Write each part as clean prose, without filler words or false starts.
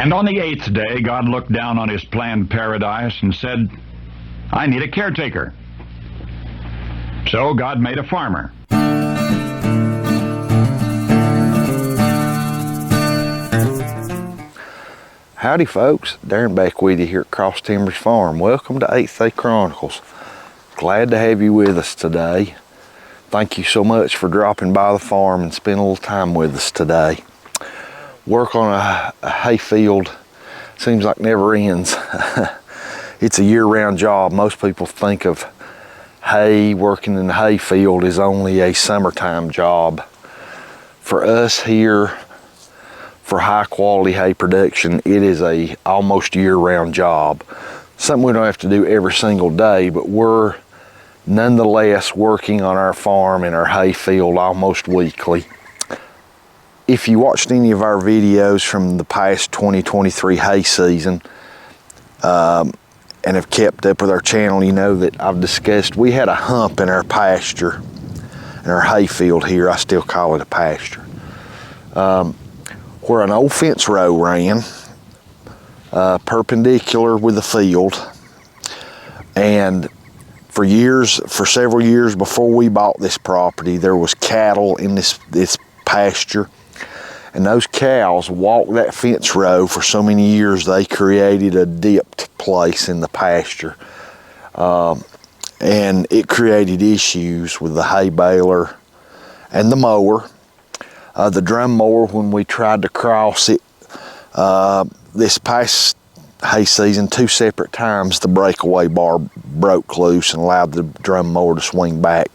And on the 8th day, God looked down on his planned paradise and said, I need a caretaker. So God made a farmer. Howdy folks, Darren back with you here at Cross Timbers Farm. Welcome to 8th Day Chronicles. Glad to have you with us today. Thank you so much for dropping by the farm and spending a little time with us today. Work on a hay field seems like never ends. It's a year-round job. Most people think of hay, working in the hay field, is only a summertime job. For us here, for high quality hay production, it is a almost year-round job. Something we don't have to do every single day, but we're nonetheless working on our farm and our hay field almost weekly. If you watched any of our videos from the past 2023 hay season and have kept up with our channel, you know that I've discussed we had a hump in our pasture, in our hay field here. I still call it a pasture, where an old fence row ran perpendicular with the field. And for several years before we bought this property, there was cattle in this pasture. And those cows walked that fence row for so many years, they created a dipped place in the pasture. And it created issues with the hay baler and the mower. The drum mower, when we tried to cross it this past hay season, 2 separate times, the breakaway bar broke loose and allowed the drum mower to swing back.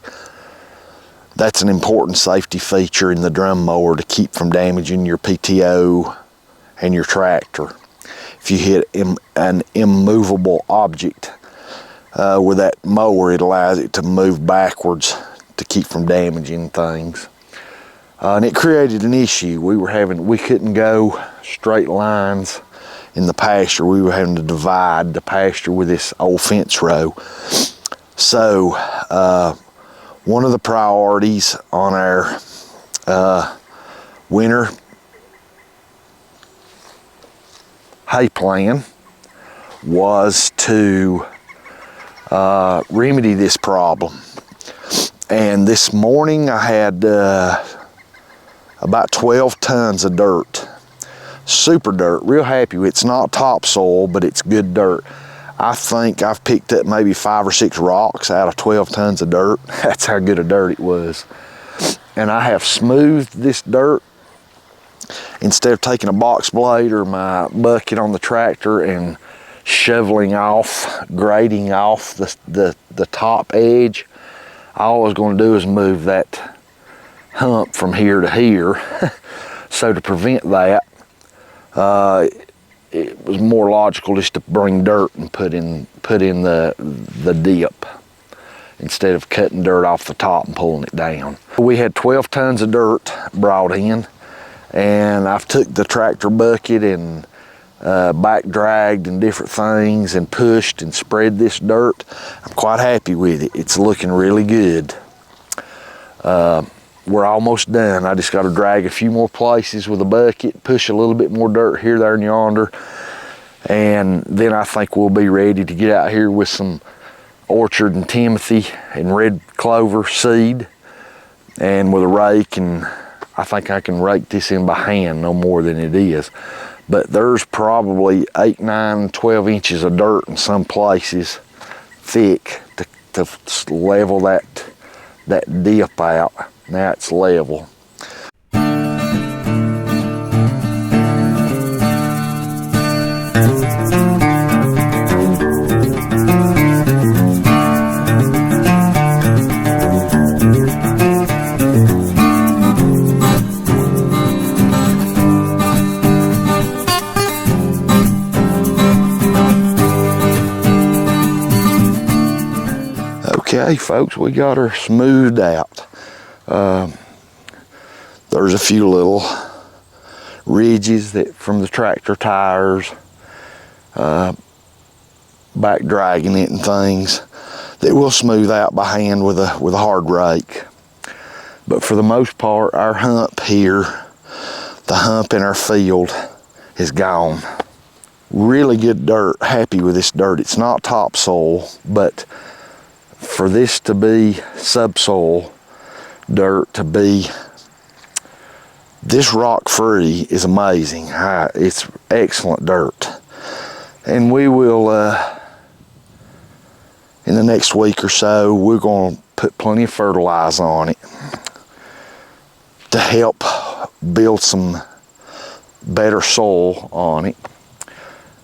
That's an important safety feature in the drum mower to keep from damaging your PTO and your tractor. If you hit an immovable object with that mower, it allows it to move backwards to keep from damaging things. And it created an issue. We couldn't go straight lines in the pasture. We were having to divide the pasture with this old fence row. So one of the priorities on our winter hay plan was to remedy this problem. And this morning I had about 12 tons of dirt, super dirt, real happy with it. It's not topsoil, but it's good dirt. I think I've picked up maybe 5 or 6 rocks out of 12 tons of dirt. That's how good a dirt it was. And I have smoothed this dirt. Instead of taking a box blade or my bucket on the tractor and shoveling off, grading off the top edge, all I was going to do is move that hump from here to here. So to prevent that, it was more logical just to bring dirt and put in the dip instead of cutting dirt off the top and pulling it down. We had 12 tons of dirt brought in, and I've took the tractor bucket and back dragged and different things and pushed and spread this dirt. I'm quite happy with it. It's looking really good. We're almost done. I just got to drag a few more places with a bucket, push a little bit more dirt here, there, and yonder, and then I think we'll be ready to get out here with some orchard and timothy and red clover seed, and with a rake, and I think I can rake this in by hand, no more than it is. But there's probably 8, 9, 12 inches of dirt in some places, thick, to level that dip out. Now it's level. Okay, folks, we got her smoothed out. There's a few little ridges that from the tractor tires, back dragging it and things, that we'll smooth out by hand with a hard rake. But for the most part, our hump here, the hump in our field, is gone. Really good dirt, happy with this dirt. It's not topsoil, but for this to be subsoil dirt, to be this rock free is amazing. It's excellent dirt. And we will, in the next week or so, we're going to put plenty of fertilizer on it to help build some better soil on it.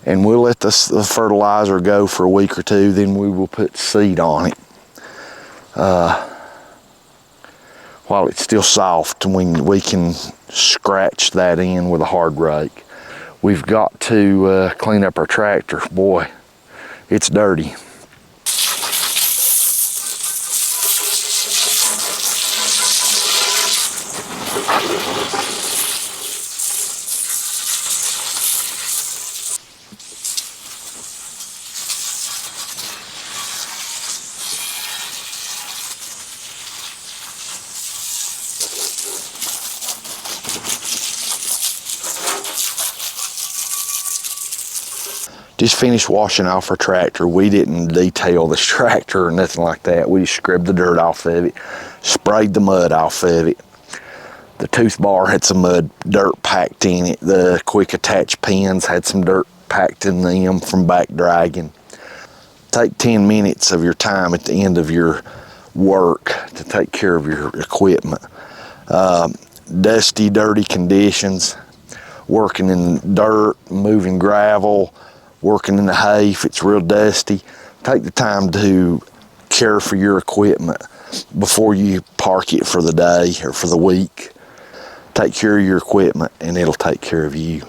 And we'll let the fertilizer go for a week or two, then we will put seed on it while it's still soft, and we can scratch that in with a hard rake. We've got to clean up our tractor. Boy, it's dirty. Just finished washing off our tractor. We didn't detail this tractor or nothing like that. We just scrubbed the dirt off of it, sprayed the mud off of it. The tooth bar had some dirt packed in it. The quick attach pins had some dirt packed in them from back dragging. Take 10 minutes of your time at the end of your work to take care of your equipment. Dusty, dirty conditions, working in dirt, moving gravel, working in the hay if it's real dusty. Take the time to care for your equipment before you park it for the day or for the week. Take care of your equipment and it'll take care of you.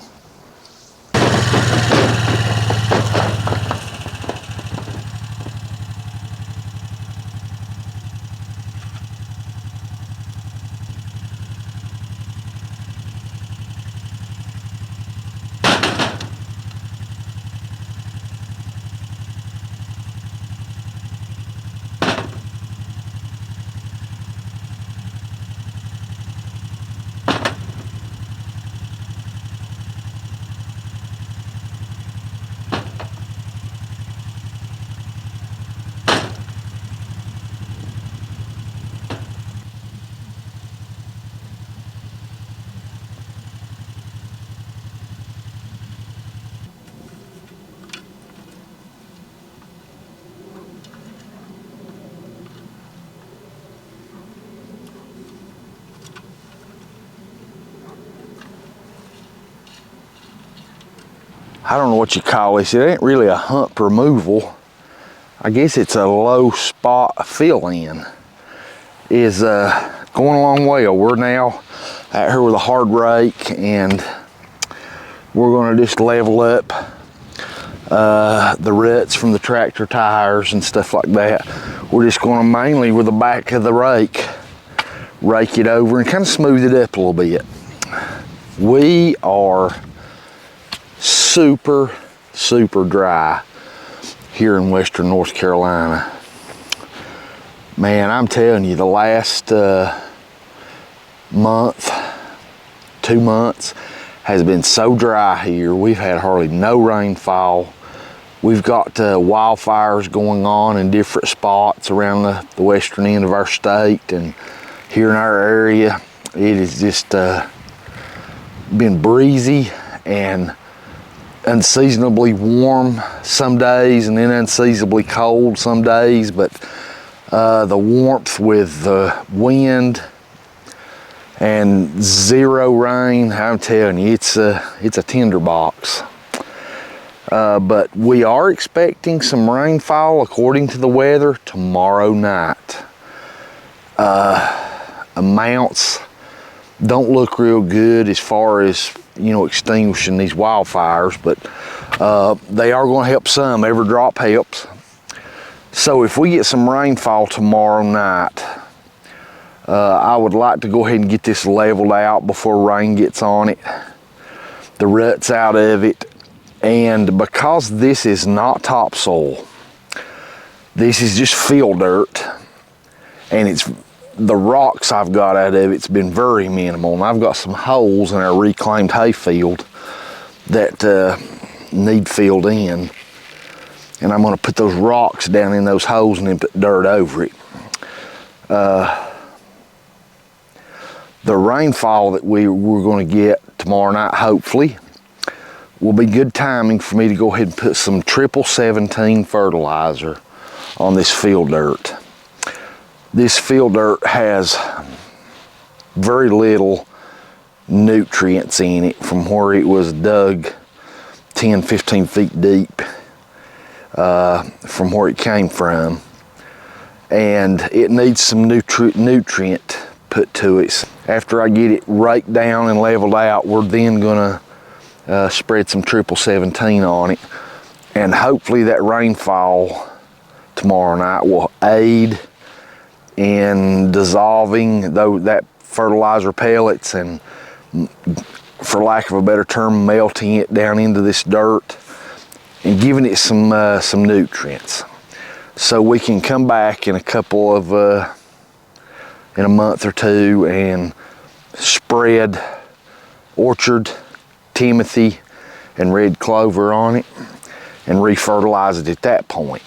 I don't know what you call this. It ain't really a hump removal. I guess it's a low spot fill-in. Is going a long way. We're now out here with a hard rake, and we're going to just level up the ruts from the tractor tires and stuff like that. We're just going to mainly with the back of the rake it over and kind of smooth it up a little bit. We are super dry here in western North Carolina. Man, I'm telling you, the last month, 2 months has been so dry here. We've had hardly no rainfall. We've got wildfires going on in different spots around the western end of our state, and here in our area it has just been breezy and unseasonably warm some days, and then unseasonably cold some days. But the warmth with the wind and zero rain, I'm telling you, it's a tinderbox. But we are expecting some rainfall according to the weather tomorrow night. Amounts don't look real good as far as, you know, extinguishing these wildfires, but they are going to help some. Every drop helps. So if we get some rainfall tomorrow night, I would like to go ahead and get this leveled out before rain gets on it, the ruts out of it. And because this is not topsoil, this is just field dirt, and it's the rocks I've got out of it's been very minimal, and I've got some holes in our reclaimed hayfield that need filled in. And I'm going to put those rocks down in those holes and then put dirt over it. The rainfall that we're going to get tomorrow night, hopefully, will be good timing for me to go ahead and put some 1717 fertilizer on this field dirt. This field dirt has very little nutrients in it from where it was dug 10, 15 feet deep from where it came from. And it needs some nutrient put to it. After I get it raked down and leveled out, we're then gonna spread some 1717 on it, and hopefully that rainfall tomorrow night will aid in dissolving that fertilizer pellets and, for lack of a better term, melting it down into this dirt and giving it some nutrients, so we can come back in in a month or two and spread orchard, timothy, and red clover on it and refertilize it at that point.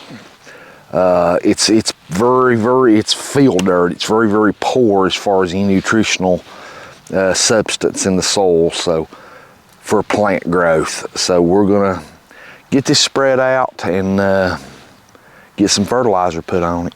It's field dirt. It's very, very poor as far as any nutritional substance in the soil, so for plant growth. So we're gonna get this spread out and get some fertilizer put on it.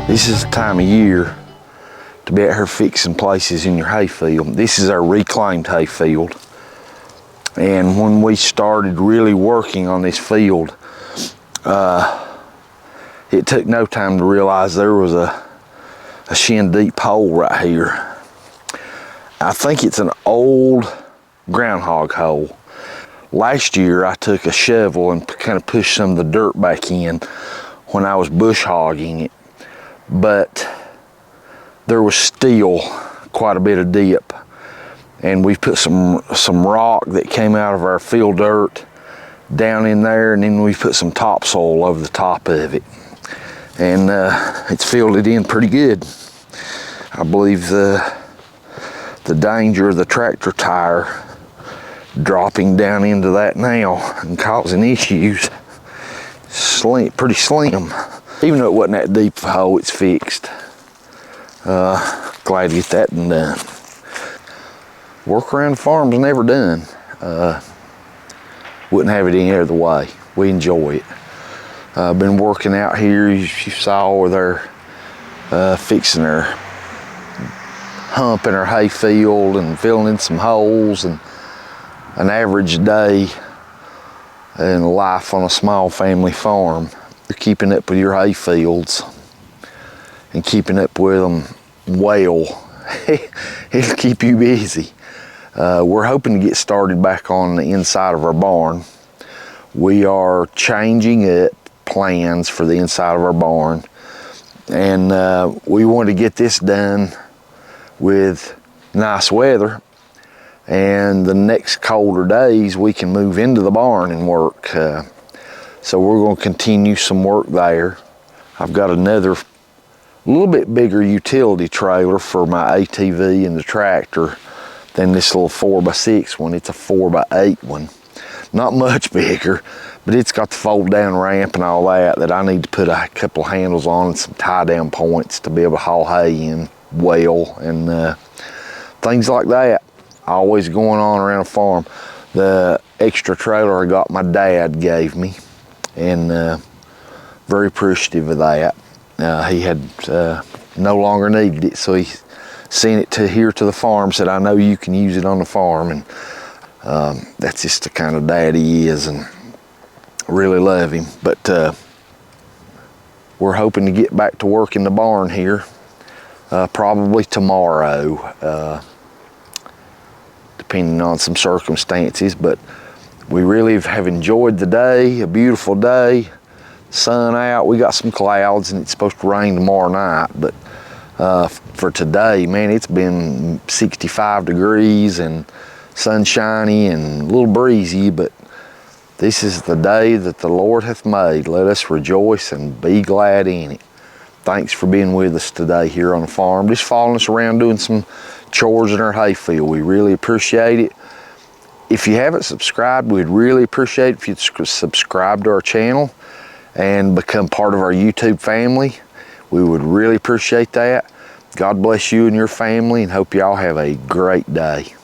This is the time of year to be out here fixing places in your hay field. This is our reclaimed hay field. And when we started really working on this field, it took no time to realize there was a shin deep hole right here. I think it's an old groundhog hole. Last year I took a shovel and kind of pushed some of the dirt back in when I was bush hogging it, but there was still quite a bit of dip, and we put some rock that came out of our field dirt down in there, and then we put some topsoil over the top of it, and it's filled it in pretty good. I believe the danger of the tractor tire dropping down into that now and causing issues pretty slim. Even though it wasn't that deep of a hole, it's fixed. Glad to get that done. Work around the farm's never done. Wouldn't have it any other way. We enjoy it. I've been working out here, as you saw, where they're fixing their hump in our hay field and filling in some holes, and an average day in life on a small family farm. You're keeping up with your hay fields and keeping up with them well. It'll keep you busy. We're hoping to get started back on the inside of our barn. We are changing up plans for the inside of our barn, and we want to get this done with nice weather, and the next colder days we can move into the barn and work. So we're going to continue some work there. I've got another little bit bigger utility trailer for my ATV and the tractor than this little 4x6 one. It's a 4x8 one. Not much bigger, but it's got the fold down ramp and all that I need to put a couple of handles on and some tie down points to be able to haul hay in well and things like that. Always going on around a farm. The extra trailer I got my dad gave me, and very appreciative of that. He had no longer needed it, so he sent it to here to the farm, said, I know you can use it on the farm, and that's just the kind of dad he is, and really love him. But we're hoping to get back to work in the barn here probably tomorrow, depending on some circumstances. But we really have enjoyed the day, a beautiful day, sun out. We got some clouds and it's supposed to rain tomorrow night, but for today, man, it's been 65 degrees and sunshiny and a little breezy, but this is the day that the Lord hath made. Let us rejoice and be glad in it. Thanks for being with us today here on the farm, just following us around doing some chores in our hayfield. We really appreciate it. If you haven't subscribed, we'd really appreciate it if you'd subscribe to our channel and become part of our YouTube family. We would really appreciate that. God bless you and your family, and hope y'all have a great day.